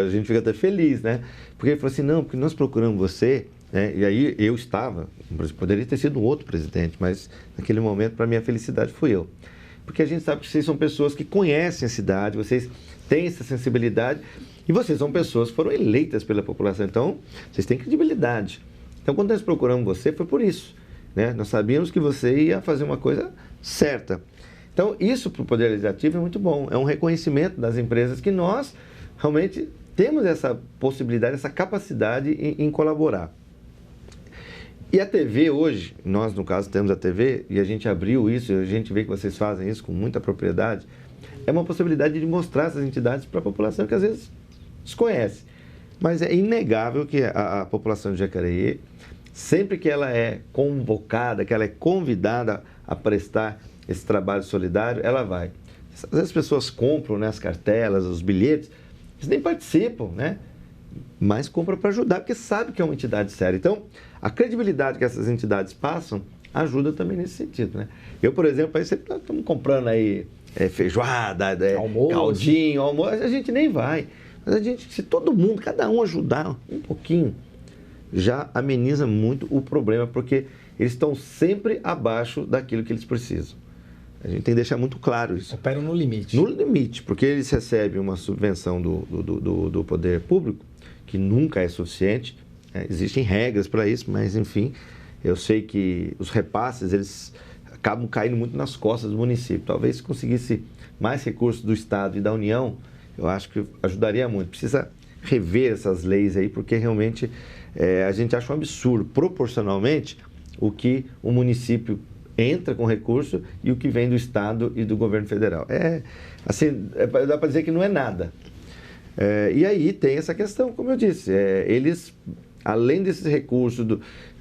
a gente fica até feliz, né? Porque ele falou assim, não, porque nós procuramos você, né? E aí eu estava, poderia ter sido um outro presidente, mas naquele momento, para minha felicidade, fui eu. Porque a gente sabe que vocês são pessoas que conhecem a cidade, vocês têm essa sensibilidade, e vocês são pessoas que foram eleitas pela população, então vocês têm credibilidade. Então, quando nós procuramos você, foi por isso, né? Nós sabíamos que você ia fazer uma coisa certa. Então, isso para o Poder Legislativo é muito bom. É um reconhecimento das empresas que nós realmente temos essa possibilidade, essa capacidade em colaborar. E a TV hoje, nós no caso temos a TV, e a gente abriu isso, e a gente vê que vocês fazem isso com muita propriedade, é uma possibilidade de mostrar essas entidades para a população que às vezes desconhece. Mas é inegável que a população de Jacareí, sempre que ela é convocada, que ela é convidada a prestar esse trabalho solidário, ela vai. Às vezes as pessoas compram, né, as cartelas, os bilhetes, eles nem participam, né? Mas compram para ajudar, porque sabe que é uma entidade séria. Então, a credibilidade que essas entidades passam ajuda também nesse sentido, né? Eu, por exemplo, aí sempre estamos comprando aí feijoada, caldinho, almoço, a gente nem vai. Mas a gente, se todo mundo, cada um ajudar um pouquinho, já ameniza muito o problema, porque eles estão sempre abaixo daquilo que eles precisam. A gente tem que deixar muito claro isso. Operam no limite. No limite, porque eles recebem uma subvenção do poder público, que nunca é suficiente. Existem regras para isso, mas enfim, eu sei que os repasses, eles acabam caindo muito nas costas do município. Talvez se conseguisse mais recursos do Estado e da União, eu acho que ajudaria muito. Precisa rever essas leis aí, porque realmente a gente acha um absurdo, proporcionalmente, o que o município entra com recurso e o que vem do Estado e do governo federal. Dá para dizer que não é nada. E aí tem essa questão, como eu disse, eles, além desses recursos,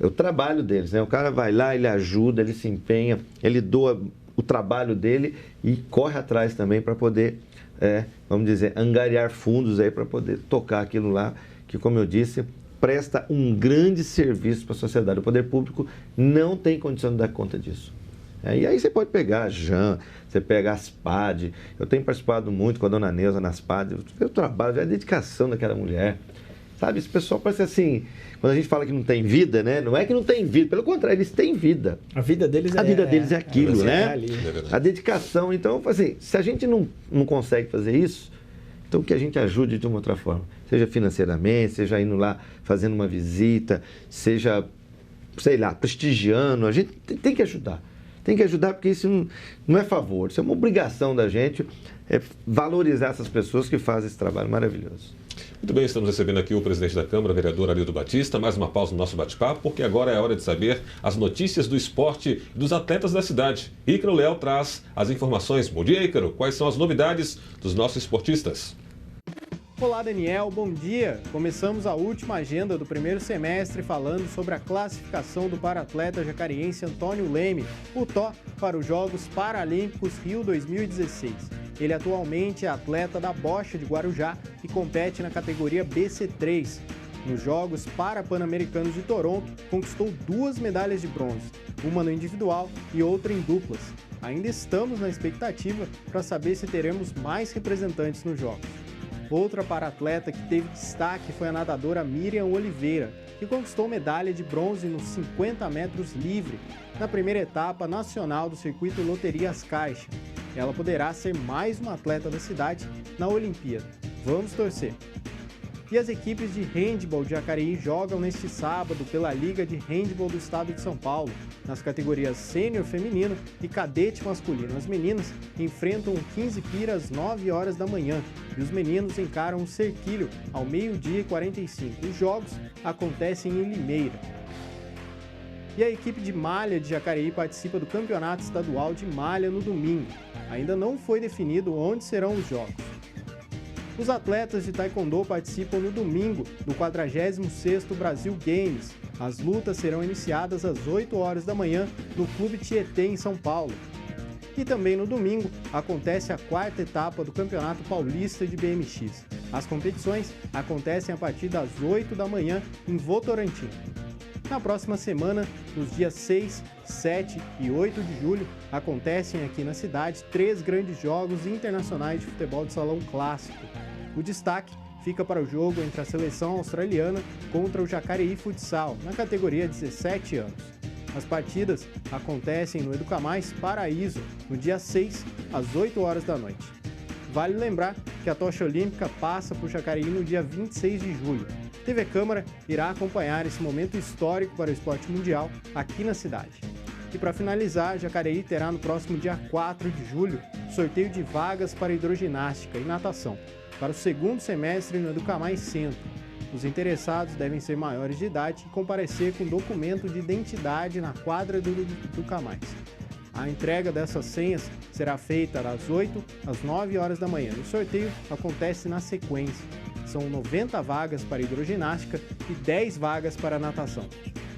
o trabalho deles, né? O cara vai lá, ele ajuda, ele se empenha, ele doa o trabalho dele e corre atrás também para poder, vamos dizer, angariar fundos aí para poder tocar aquilo lá, que, como eu disse, presta um grande serviço para a sociedade. O poder público não tem condição de dar conta disso. E aí você pode pegar a JAN, você pega a ASPAD. Eu tenho participado muito com a dona Neuza na ASPAD. Eu trabalho, a dedicação daquela mulher. Sabe, esse pessoal parece assim, quando a gente fala que não tem vida, né? Não é que não tem vida, pelo contrário, eles têm vida. A vida deles é aquilo, né? A dedicação. Então, assim, se a gente não consegue fazer isso, então que a gente ajude de uma outra forma. Seja financeiramente, seja indo lá fazendo uma visita, seja, sei lá, prestigiando. A gente tem que ajudar. Tem que ajudar porque isso não é favor, isso é uma obrigação da gente, valorizar essas pessoas que fazem esse trabalho maravilhoso. Muito bem, estamos recebendo aqui o presidente da Câmara, vereador Arildo Batista. Mais uma pausa no nosso bate-papo, porque agora é a hora de saber as notícias do esporte e dos atletas da cidade. Ícaro Leal traz as informações. Bom dia, Ícaro. Quais são as novidades dos nossos esportistas? Olá, Daniel, bom dia! Começamos a última agenda do primeiro semestre falando sobre a classificação do para-atleta jacariense Antônio Leme, o TOR, para os Jogos Paralímpicos Rio 2016. Ele atualmente é atleta da Bocha de Guarujá e compete na categoria BC3. Nos Jogos Pan-Americanos de Toronto, conquistou 2 medalhas de bronze, uma no individual e outra em duplas. Ainda estamos na expectativa para saber se teremos mais representantes nos Jogos. Outra para-atleta que teve destaque foi a nadadora Miriam Oliveira, que conquistou medalha de bronze nos 50 metros livre, na primeira etapa nacional do circuito Loterias Caixa. Ela poderá ser mais uma atleta da cidade na Olimpíada. Vamos torcer! E as equipes de handebol de Jacareí jogam neste sábado pela Liga de Handebol do Estado de São Paulo. Nas categorias sênior feminino e cadete masculino, as meninas enfrentam o 15 Pira às 9 horas da manhã e os meninos encaram o Cerquilho ao 12h45. Os jogos acontecem em Limeira. E a equipe de malha de Jacareí participa do Campeonato Estadual de Malha no domingo. Ainda não foi definido onde serão os jogos. Os atletas de Taekwondo participam no domingo do 46º Brasil Games. As lutas serão iniciadas às 8 horas da manhã no Clube Tietê, em São Paulo. E também no domingo acontece a 4ª etapa do Campeonato Paulista de BMX. As competições acontecem a partir das 8 da manhã em Votorantim. Na próxima semana, nos dias 6, 7 e 8 de julho, acontecem aqui na cidade 3 grandes jogos internacionais de futebol de salão clássico. O destaque fica para o jogo entre a seleção australiana contra o Jacareí Futsal, na categoria 17 anos. As partidas acontecem no Educamais Paraíso, no dia 6, às 8 horas da noite. Vale lembrar que a tocha olímpica passa por Jacareí no dia 26 de julho. TV Câmara irá acompanhar esse momento histórico para o esporte mundial aqui na cidade. E para finalizar, Jacareí terá no próximo dia 4 de julho sorteio de vagas para hidroginástica e natação para o segundo semestre no Educamais Centro. Os interessados devem ser maiores de idade e comparecer com documento de identidade na quadra do Educamais. A entrega dessas senhas será feita das 8 às 9 horas da manhã. O sorteio acontece na sequência. São 90 vagas para hidroginástica e 10 vagas para natação.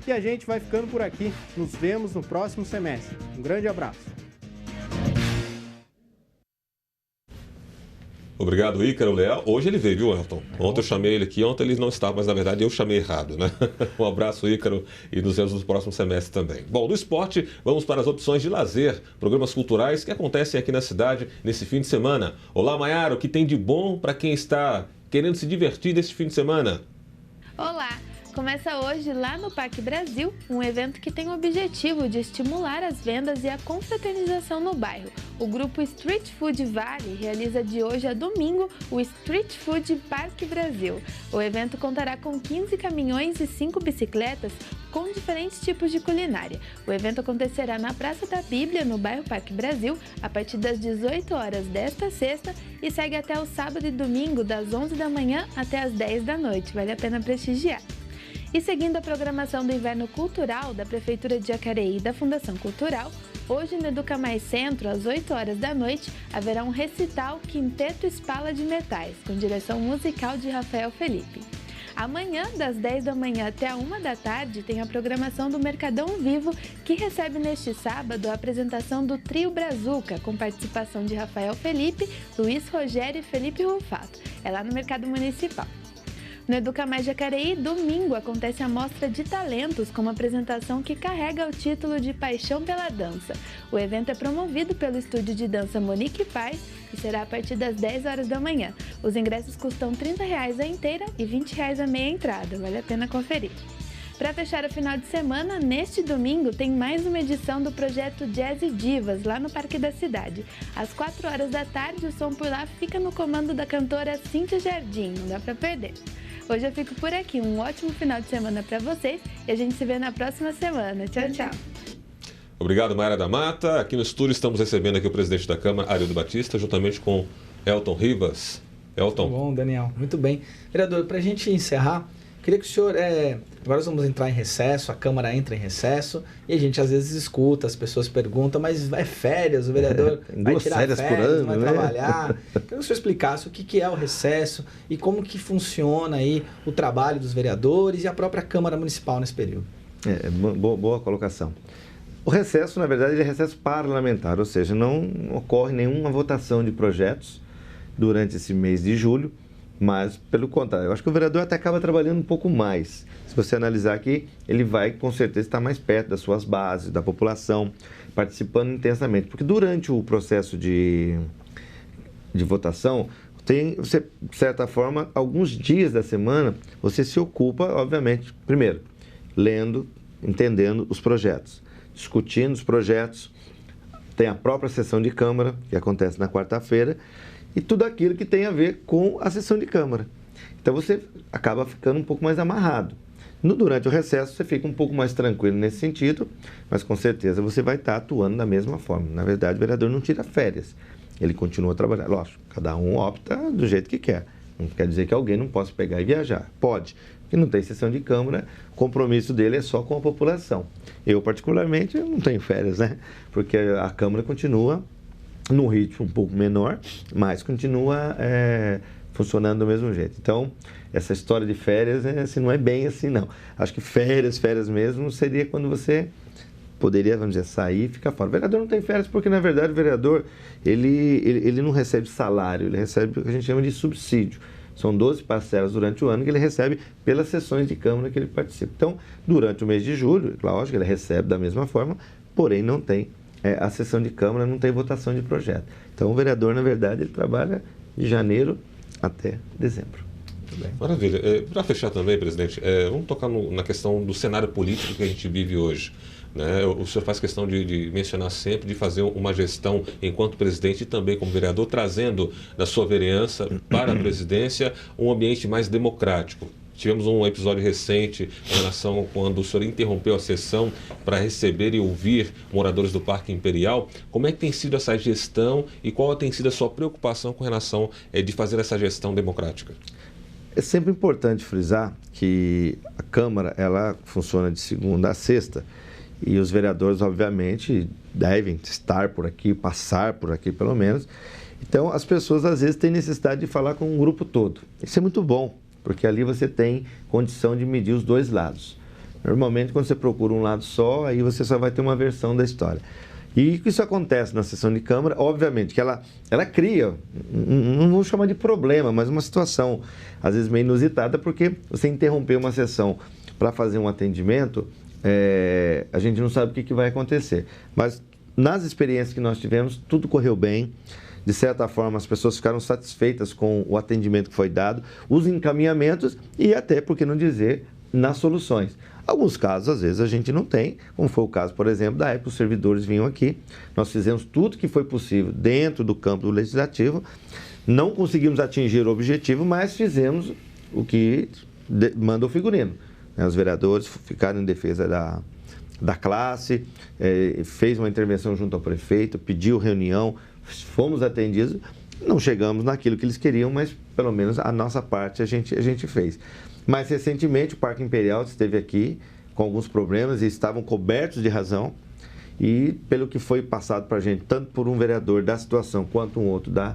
E a gente vai ficando por aqui. Nos vemos no próximo semestre. Um grande abraço. Obrigado, Ícaro Leal. Hoje ele veio, viu, Elton? Ontem eu chamei ele aqui, ontem ele não estava, mas na verdade eu chamei errado, né? Um abraço, Ícaro, e nos vemos no próximo semestre também. Bom, do esporte, vamos para as opções de lazer, programas culturais que acontecem aqui na cidade nesse fim de semana. Olá, Maiara, o que tem de bom para quem está querendo se divertir nesse fim de semana? Olá! Começa hoje lá no Parque Brasil, um evento que tem o objetivo de estimular as vendas e a confraternização no bairro. O grupo Street Food Vale realiza de hoje a domingo o Street Food Parque Brasil. O evento contará com 15 caminhões e 5 bicicletas com diferentes tipos de culinária. O evento acontecerá na Praça da Bíblia, no bairro Parque Brasil, a partir das 18 horas desta sexta e segue até o sábado e domingo, das 11 da manhã até as 10 da noite. Vale a pena prestigiar. E seguindo a programação do Inverno Cultural da Prefeitura de Jacareí e da Fundação Cultural, hoje no Educa Mais Centro, às 8 horas da noite, haverá um recital Quinteto Espala de Metais, com direção musical de Rafael Felipe. Amanhã, das 10 da manhã até a 1 da tarde, tem a programação do Mercadão Vivo, que recebe neste sábado a apresentação do Trio Brazuca, com participação de Rafael Felipe, Luiz Rogério e Felipe Rufato. É lá no Mercado Municipal. No Educa Mais Jacareí, domingo, acontece a Mostra de Talentos, com uma apresentação que carrega o título de Paixão pela Dança. O evento é promovido pelo estúdio de dança Monique Paz e será a partir das 10 horas da manhã. Os ingressos custam R$ 30 a inteira e R$ 20 a meia entrada. Vale a pena conferir. Para fechar o final de semana, neste domingo tem mais uma edição do projeto Jazz e Divas, lá no Parque da Cidade. Às 4 horas da tarde, o som por lá fica no comando da cantora Cíntia Jardim, não dá para perder. Hoje eu fico por aqui, um ótimo final de semana para vocês e a gente se vê na próxima semana. Tchau, tchau. Obrigado, Mayra da Mata. Aqui no estúdio estamos recebendo aqui o presidente da Câmara, Arildo Batista, juntamente com Elton Rivas. Elton. Muito bom, Daniel. Muito bem. Vereador, para a gente encerrar, queria que o senhor... Agora nós vamos entrar em recesso, a Câmara entra em recesso e a gente às vezes escuta, as pessoas perguntam, mas vai férias, o vereador vai tirar férias por ano, vai trabalhar. Queria que o senhor explicasse o que é o recesso e como que funciona aí o trabalho dos vereadores e a própria Câmara Municipal nesse período. Boa colocação. O recesso, na verdade, é recesso parlamentar, ou seja, não ocorre nenhuma votação de projetos durante esse mês de julho, mas, pelo contrário, eu acho que o vereador até acaba trabalhando um pouco mais. Se você analisar aqui, ele vai, com certeza, estar mais perto das suas bases, da população, participando intensamente. Porque durante o processo de votação, tem, você, de certa forma, alguns dias da semana, você se ocupa, obviamente, primeiro, lendo, entendendo os projetos, discutindo os projetos, tem a própria sessão de Câmara, que acontece na quarta-feira, e tudo aquilo que tem a ver com a sessão de Câmara. Então você acaba ficando um pouco mais amarrado. Durante o recesso você fica um pouco mais tranquilo nesse sentido, mas com certeza você vai estar atuando da mesma forma. Na verdade, o vereador não tira férias, ele continua trabalhando. Lógico, cada um opta do jeito que quer. Não quer dizer que alguém não possa pegar e viajar. Pode, porque não tem sessão de Câmara, o compromisso dele é só com a população. Eu, particularmente, não tenho férias, né? Porque a Câmara continua num ritmo um pouco menor, mas continua funcionando do mesmo jeito. Então, essa história de férias assim, não é bem assim, não. Acho que férias mesmo, seria quando você poderia, vamos dizer, sair e ficar fora. O vereador não tem férias porque, na verdade, o vereador ele não recebe salário, ele recebe o que a gente chama de subsídio. São 12 parcelas durante o ano que ele recebe pelas sessões de Câmara que ele participa. Então, durante o mês de julho, lógico, ele recebe da mesma forma, porém não tem a sessão de Câmara, não tem votação de projeto. Então, o vereador, na verdade, ele trabalha de janeiro até dezembro. Maravilha. Para fechar também, presidente, vamos tocar na questão do cenário político que a gente vive hoje. Né? O senhor faz questão de mencionar sempre, de fazer uma gestão enquanto presidente e também como vereador, trazendo da sua vereança para a presidência um ambiente mais democrático. Tivemos um episódio recente em relação a quando o senhor interrompeu a sessão para receber e ouvir moradores do Parque Imperial. Como é que tem sido essa gestão e qual tem sido a sua preocupação com relação de fazer essa gestão democrática? É sempre importante frisar que a Câmara ela funciona de segunda a sexta e os vereadores, obviamente, devem estar por aqui, passar por aqui pelo menos. Então, as pessoas às vezes têm necessidade de falar com um grupo todo. Isso é muito bom, porque ali você tem condição de medir os dois lados. Normalmente, quando você procura um lado só, aí você só vai ter uma versão da história. E isso acontece na sessão de Câmara, obviamente, que ela cria, não vou chamar de problema, mas uma situação, às vezes, meio inusitada, porque você interrompeu uma sessão para fazer um atendimento, a gente não sabe o que vai acontecer. Mas, nas experiências que nós tivemos, tudo correu bem. De certa forma, as pessoas ficaram satisfeitas com o atendimento que foi dado, os encaminhamentos e até, por que não dizer, nas soluções. Alguns casos, às vezes, a gente não tem, como foi o caso, por exemplo, da época que os servidores vinham aqui. Nós fizemos tudo que foi possível dentro do campo do legislativo, não conseguimos atingir o objetivo, mas fizemos o que manda o figurino. Os vereadores ficaram em defesa da classe, fez uma intervenção junto ao prefeito, pediu reunião, fomos atendidos, não chegamos naquilo que eles queriam, mas pelo menos a nossa parte a gente fez. Mais recentemente, o Parque Imperial esteve aqui com alguns problemas e estavam cobertos de razão. E pelo que foi passado para a gente, tanto por um vereador da situação quanto um outro da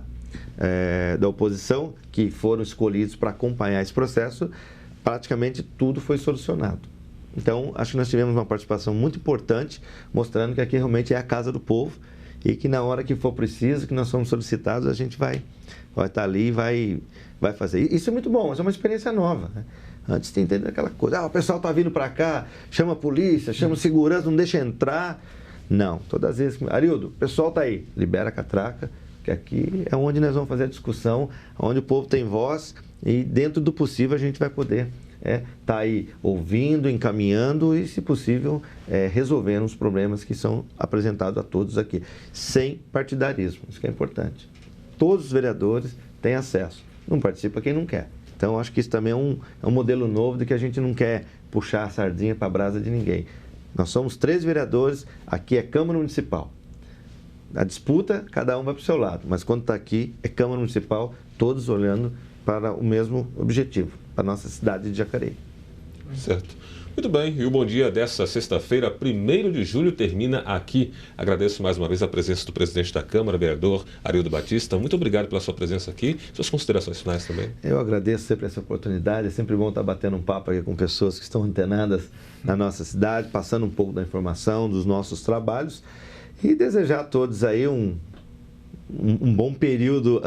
oposição, que foram escolhidos para acompanhar esse processo, praticamente tudo foi solucionado. Então, acho que nós tivemos uma participação muito importante, mostrando que aqui realmente é a casa do povo e que na hora que for preciso, que nós somos solicitados, a gente vai estar ali e vai fazer. Isso é muito bom, mas é uma experiência nova, né? Antes de entender aquela coisa, o pessoal está vindo para cá, chama a polícia, chama a segurança, não deixa entrar. Não, todas as vezes, Arildo, o pessoal está aí, libera a catraca, que aqui é onde nós vamos fazer a discussão, onde o povo tem voz e dentro do possível a gente vai poder tá aí ouvindo, encaminhando e, se possível, resolvendo os problemas que são apresentados a todos aqui, sem partidarismo, isso que é importante. Todos os vereadores têm acesso, não participa quem não quer. Então, acho que isso também é um modelo novo de que a gente não quer puxar a sardinha para a brasa de ninguém. Nós somos 3 vereadores, aqui é Câmara Municipal. A disputa, cada um vai para o seu lado, mas quando está aqui, é Câmara Municipal, todos olhando para o mesmo objetivo, para a nossa cidade de Jacareí. Certo. Muito bem, e o Bom Dia dessa sexta-feira, 1º de julho, termina aqui. Agradeço mais uma vez a presença do presidente da Câmara, vereador Arildo Batista. Muito obrigado pela sua presença aqui. Suas considerações finais também. Eu agradeço sempre essa oportunidade. É sempre bom estar batendo um papo aqui com pessoas que estão antenadas na nossa cidade, passando um pouco da informação, dos nossos trabalhos. E desejar a todos aí um bom período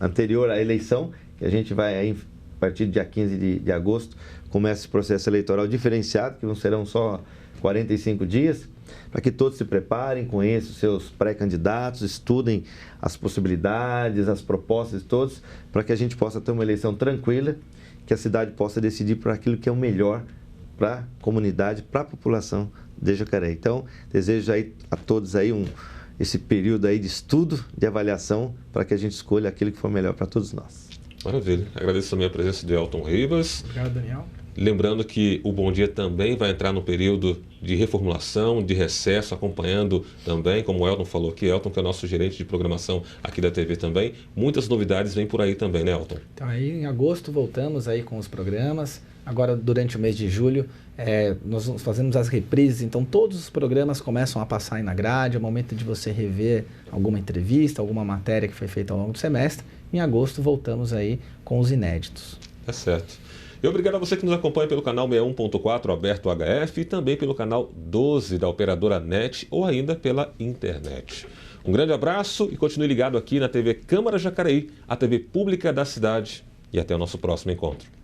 anterior à eleição, que a gente vai aí, a partir do dia 15 de agosto, começa esse processo eleitoral diferenciado, que não serão só 45 dias, para que todos se preparem, conheçam os seus pré-candidatos, estudem as possibilidades, as propostas de todos, para que a gente possa ter uma eleição tranquila, que a cidade possa decidir por aquilo que é o melhor para a comunidade, para a população de Jacareí. Então, desejo aí a todos aí esse período aí de estudo, de avaliação, para que a gente escolha aquilo que for melhor para todos nós. Maravilha. Agradeço também a presença de Elton Ribas. Obrigado, Daniel. Lembrando que o Bom Dia também vai entrar no período de reformulação, de recesso, acompanhando também, como o Elton falou aqui, Elton, que é o nosso gerente de programação aqui da TV também. Muitas novidades vêm por aí também, né, Elton? Então, aí em agosto voltamos aí com os programas. Agora, durante o mês de julho, nós fazemos as reprises, então todos os programas começam a passar aí na grade, é o momento de você rever alguma entrevista, alguma matéria que foi feita ao longo do semestre. Em agosto, voltamos aí com os inéditos. É certo. E obrigado a você que nos acompanha pelo canal 61.4 Aberto HF e também pelo canal 12 da operadora NET ou ainda pela internet. Um grande abraço e continue ligado aqui na TV Câmara Jacareí, a TV pública da cidade. E até o nosso próximo encontro.